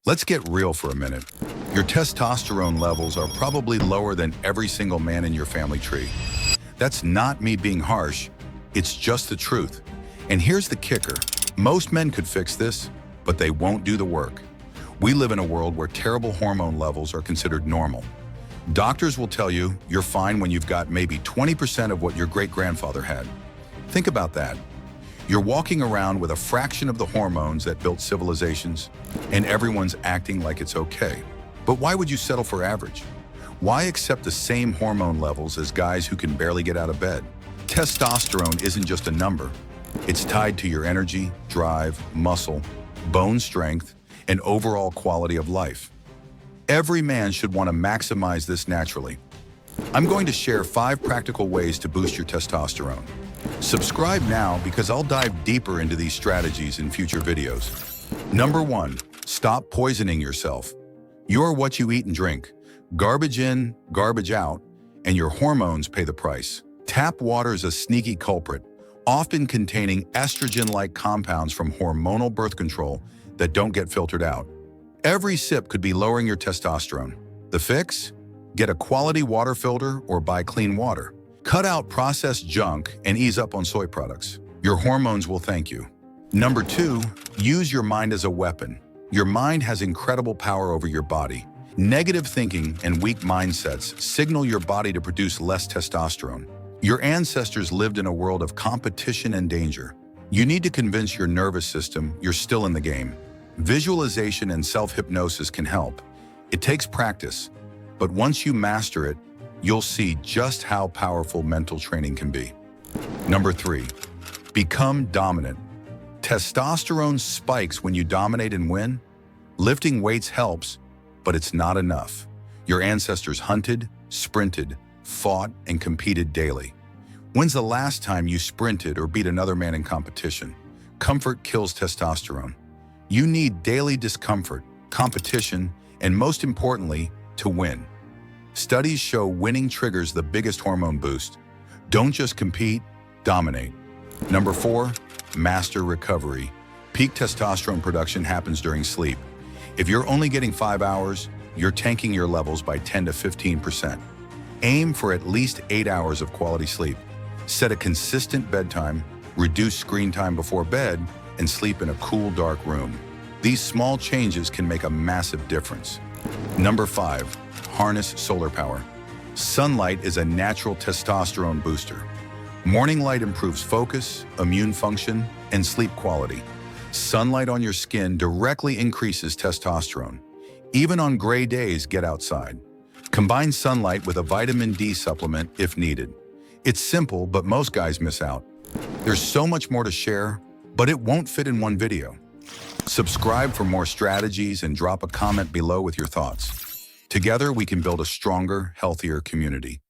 Let's get real for a minute. Your testosterone levels are probably lower than every single man in your family tree. That's not me being harsh, it's just the truth. And here's the kicker. Most men could fix this, but they won't do the work. We live in a world where terrible hormone levels are considered normal. Doctors will tell you you're fine when you've got maybe 20% of what your great-grandfather had. Think about that. You're walking around with a fraction of the hormones that built civilizations, and everyone's acting like it's okay. But why would you settle for average? Why accept the same hormone levels as guys who can barely get out of bed? Testosterone isn't just a number. It's tied to your energy, drive, muscle, bone strength, and overall quality of life. Every man should want to maximize this naturally. I'm going to share 5 practical ways to boost your testosterone. Subscribe now because I'll dive deeper into these strategies in future videos. Number 1, stop poisoning yourself. You're what you eat and drink. Garbage in, garbage out, and your hormones pay the price. Tap water is a sneaky culprit, often containing estrogen-like compounds from hormonal birth control that don't get filtered out. Every sip could be lowering your testosterone. The fix? Get a quality water filter or buy clean water. Cut out processed junk and ease up on soy products. Your hormones will thank you. Number 2, use your mind as a weapon. Your mind has incredible power over your body. Negative thinking and weak mindsets signal your body to produce less testosterone. Your ancestors lived in a world of competition and danger. You need to convince your nervous system you're still in the game. Visualization and self-hypnosis can help. It takes practice, but once you master it, you'll see just how powerful mental training can be. Number 3, become dominant. Testosterone spikes when you dominate and win. Lifting weights helps, but it's not enough. Your ancestors hunted, sprinted, fought, and competed daily. When's the last time you sprinted or beat another man in competition? Comfort kills testosterone. You need daily discomfort, competition, and most importantly, to win. Studies show winning triggers the biggest hormone boost. Don't just compete, dominate. Number 4, master recovery. Peak testosterone production happens during sleep. If you're only getting 5 hours, you're tanking your levels by 10 to 15%. Aim for at least 8 hours of quality sleep. Set a consistent bedtime, reduce screen time before bed, and sleep in a cool, dark room. These small changes can make a massive difference. Number 5, harness solar power. Sunlight is a natural testosterone booster. Morning light improves focus, immune function, and sleep quality. Sunlight on your skin directly increases testosterone. Even on gray days, get outside. Combine sunlight with a vitamin D supplement if needed. It's simple, but most guys miss out. There's so much more to share, but it won't fit in one video. Subscribe for more strategies and drop a comment below with your thoughts. Together, we can build a stronger, healthier community.